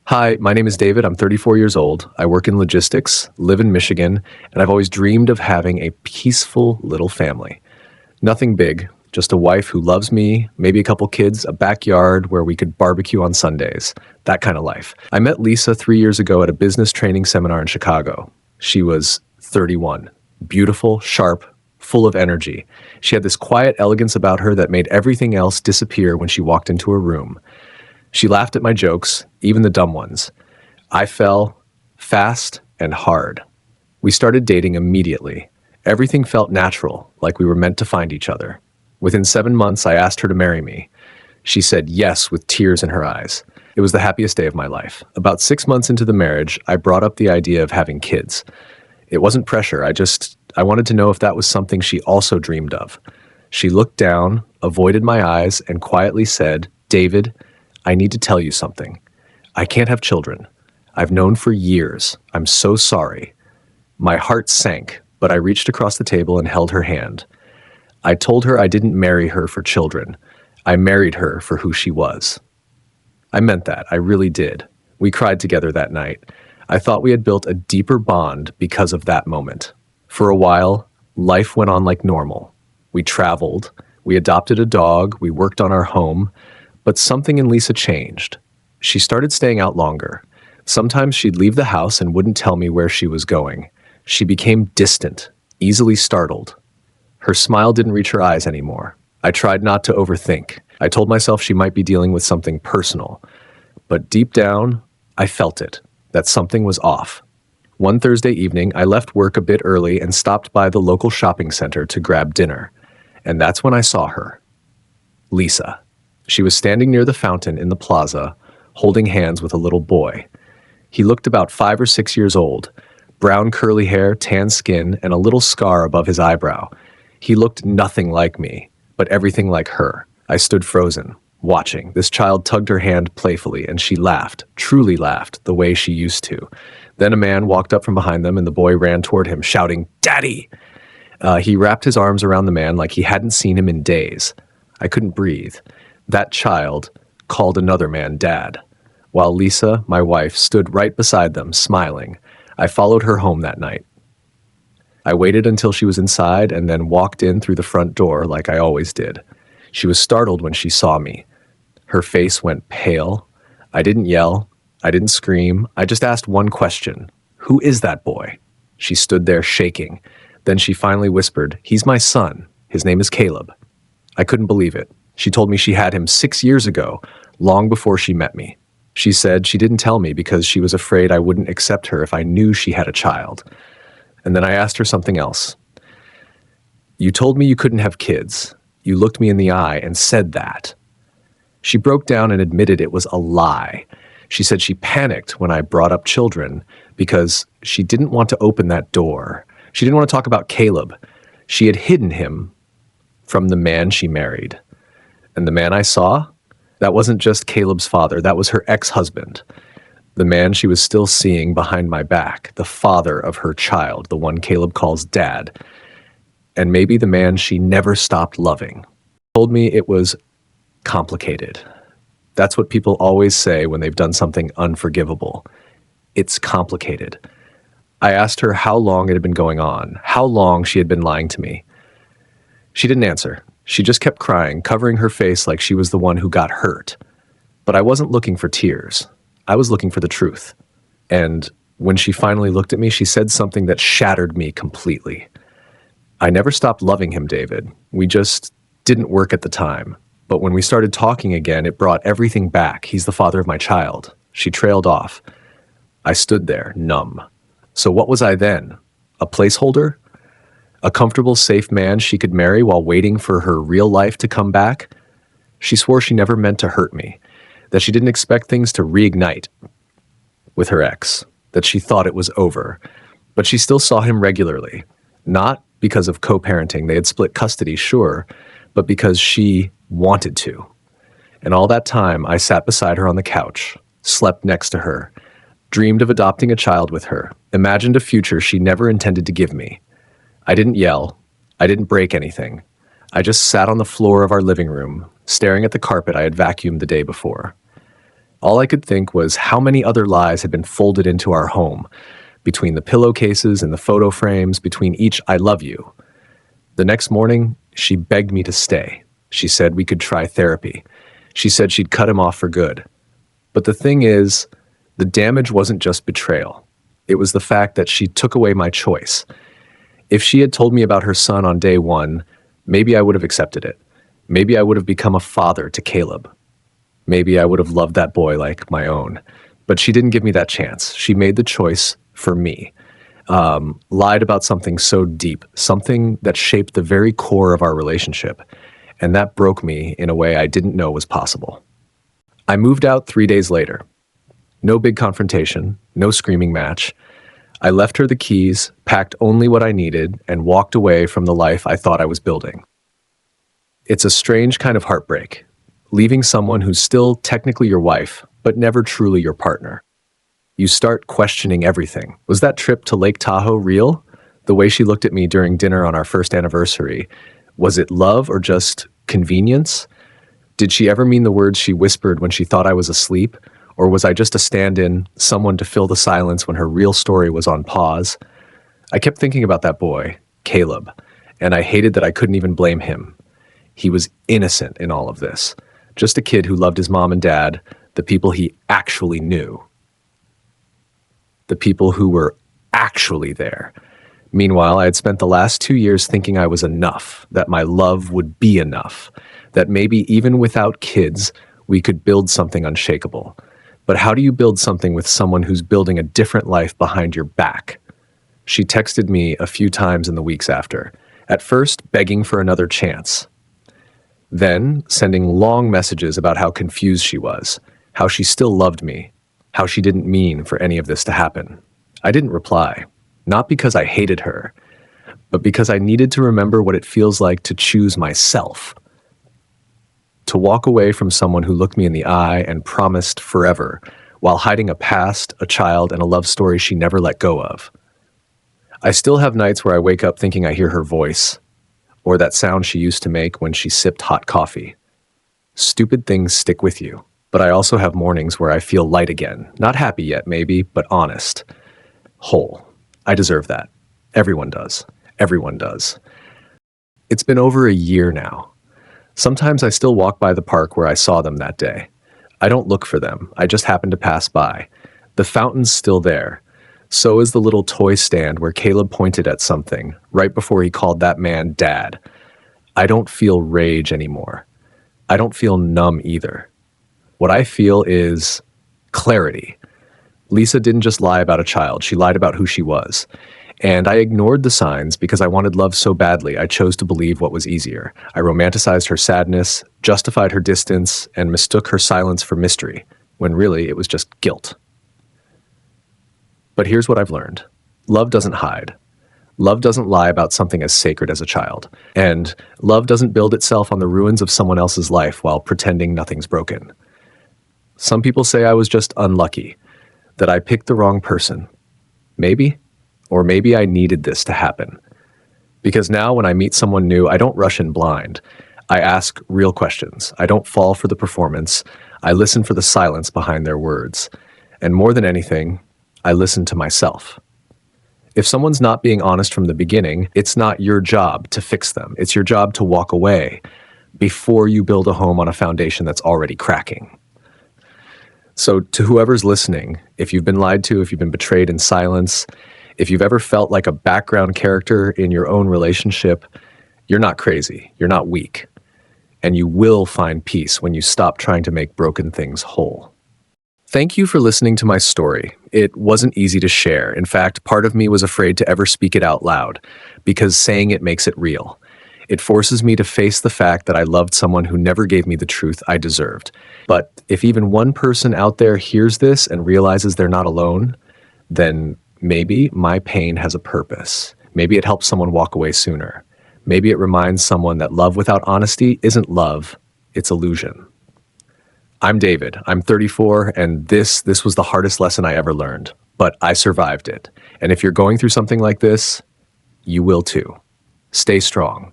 Hi, my name is David. I'm 34 years old. I work in logistics, live in Michigan, and I've always dreamed of having a peaceful little family. Nothing big, just a wife who loves me, maybe a couple kids, a backyard where we could barbecue on Sundays. That kind of life. I met Lisa 3 years ago at a business training seminar in Chicago. She was 31, beautiful, sharp, full of energy. She had this quiet elegance about her that made everything else disappear when she walked into a room. She laughed at my jokes, even the dumb ones. I fell fast and hard. We started dating immediately. Everything felt natural, like we were meant to find each other. Within 7 months, I asked her to marry me. She said yes with tears in her eyes. It was the happiest day of my life. About 6 months into the marriage, I brought up the idea of having kids. It wasn't pressure. I wanted to know if that was something she also dreamed of. She looked down, avoided my eyes, and quietly said, "David, I need to tell you something. I can't have children. I've known for years. I'm so sorry." My heart sank, but I reached across the table and held her hand. I told her I didn't marry her for children. I married her for who she was. I meant that. I really did. We cried together that night. I thought we had built a deeper bond because of that moment. For a while, life went on like normal. We traveled. We adopted a dog. We worked on our home. But something in Lisa changed. She started staying out longer. Sometimes she'd leave the house and wouldn't tell me where she was going. She became distant, easily startled. Her smile didn't reach her eyes anymore. I tried not to overthink. I told myself she might be dealing with something personal. But deep down, I felt it, that something was off. One Thursday evening, I left work a bit early and stopped by the local shopping center to grab dinner. And that's when I saw her. Lisa. She was standing near the fountain in the plaza, holding hands with a little boy. He looked about 5 or 6 years old, brown curly hair, tan skin, and a little scar above his eyebrow. He looked nothing like me, but everything like her. I stood frozen, watching. This child tugged her hand playfully, and she laughed, truly laughed, the way she used to. Then a man walked up from behind them, and the boy ran toward him, shouting, "Daddy!" He wrapped his arms around the man like he hadn't seen him in days. I couldn't breathe. That child called another man Dad, while Lisa, my wife, stood right beside them, smiling. I followed her home that night. I waited until she was inside and then walked in through the front door like I always did. She was startled when she saw me. Her face went pale. I didn't yell. I didn't scream. I just asked one question. "Who is that boy?" She stood there shaking. Then she finally whispered, "He's my son. His name is Caleb." I couldn't believe it. She told me she had him 6 years ago, long before she met me. She said she didn't tell me because she was afraid I wouldn't accept her if I knew she had a child. And then I asked her something else. "You told me you couldn't have kids. You looked me in the eye and said that." She broke down and admitted it was a lie. She said she panicked when I brought up children because she didn't want to open that door. She didn't want to talk about Caleb. She had hidden him from the man she married. And the man I saw, that wasn't just Caleb's father, that was her ex-husband. The man she was still seeing behind my back, the father of her child, the one Caleb calls Dad. And maybe the man she never stopped loving. Told me it was complicated. That's what people always say when they've done something unforgivable. It's complicated. I asked her how long it had been going on, how long she had been lying to me. She didn't answer. She just kept crying, covering her face like she was the one who got hurt. But I wasn't looking for tears. I was looking for the truth. And when she finally looked at me, she said something that shattered me completely. "I never stopped loving him, David. We just didn't work at the time. But when we started talking again, it brought everything back. He's the father of my child." She trailed off. I stood there, numb. So what was I then? A placeholder? A comfortable, safe man she could marry while waiting for her real life to come back? She swore she never meant to hurt me, that she didn't expect things to reignite with her ex, that she thought it was over. But she still saw him regularly, not because of co-parenting. They had split custody, sure, but because she wanted to. And all that time, I sat beside her on the couch, slept next to her, dreamed of adopting a child with her, imagined a future she never intended to give me. I didn't yell. I didn't break anything. I just sat on the floor of our living room, staring at the carpet I had vacuumed the day before. All I could think was how many other lies had been folded into our home, between the pillowcases and the photo frames, between each I love you. The next morning, she begged me to stay. She said we could try therapy. She said she'd cut him off for good. But the thing is, the damage wasn't just betrayal. It was the fact that she took away my choice. If she had told me about her son on day one, maybe I would have accepted it. Maybe I would have become a father to Caleb. Maybe I would have loved that boy like my own. But she didn't give me that chance. She made the choice for me. Lied about something so deep, something that shaped the very core of our relationship. And that broke me in a way I didn't know was possible. I moved out 3 days later. No big confrontation, no screaming match. I left her the keys, packed only what I needed, and walked away from the life I thought I was building. It's a strange kind of heartbreak, leaving someone who's still technically your wife, but never truly your partner. You start questioning everything. Was that trip to Lake Tahoe real? The way she looked at me during dinner on our first anniversary, was it love or just convenience? Did she ever mean the words she whispered when she thought I was asleep? Or was I just a stand-in, someone to fill the silence when her real story was on pause? I kept thinking about that boy, Caleb, and I hated that I couldn't even blame him. He was innocent in all of this. Just a kid who loved his mom and dad, the people he actually knew. The people who were actually there. Meanwhile, I had spent the last 2 years thinking I was enough, that my love would be enough, that maybe even without kids, we could build something unshakable. But how do you build something with someone who's building a different life behind your back? She texted me a few times in the weeks after, at first begging for another chance. Then sending long messages about how confused she was, how she still loved me, how she didn't mean for any of this to happen. I didn't reply, not because I hated her, but because I needed to remember what it feels like to choose myself. To walk away from someone who looked me in the eye and promised forever, while hiding a past, a child, and a love story she never let go of. I still have nights where I wake up thinking I hear her voice, or that sound she used to make when she sipped hot coffee. Stupid things stick with you, but I also have mornings where I feel light again. Not happy yet, maybe, but honest. Whole. I deserve that. Everyone does. Everyone does. It's been over a year now. Sometimes I still walk by the park where I saw them that day. I don't look for them. I just happen to pass by. The fountain's still there. So is the little toy stand where Caleb pointed at something right before he called that man Dad. I don't feel rage anymore. I don't feel numb either. What I feel is clarity. Lisa didn't just lie about a child. She lied about who she was. And I ignored the signs because I wanted love so badly. I chose to believe what was easier. I romanticized her sadness, justified her distance, and mistook her silence for mystery, when really it was just guilt. But here's what I've learned. Love doesn't hide. Love doesn't lie about something as sacred as a child. And love doesn't build itself on the ruins of someone else's life while pretending nothing's broken. Some people say I was just unlucky, that I picked the wrong person. Maybe. Or maybe I needed this to happen. Because now when I meet someone new, I don't rush in blind. I ask real questions. I don't fall for the performance. I listen for the silence behind their words. And more than anything, I listen to myself. If someone's not being honest from the beginning, it's not your job to fix them. It's your job to walk away before you build a home on a foundation that's already cracking. So to whoever's listening, if you've been lied to, if you've been betrayed in silence, if you've ever felt like a background character in your own relationship, you're not crazy, you're not weak, and you will find peace when you stop trying to make broken things whole. Thank you for listening to my story. It wasn't easy to share. In fact, part of me was afraid to ever speak it out loud, because saying it makes it real. It forces me to face the fact that I loved someone who never gave me the truth I deserved. But if even one person out there hears this and realizes they're not alone, then maybe my pain has a purpose. Maybe it helps someone walk away sooner. Maybe it reminds someone that love without honesty isn't love, it's illusion. I'm David. I'm 34, and this was the hardest lesson I ever learned. But I survived it. And if you're going through something like this, you will too. Stay strong.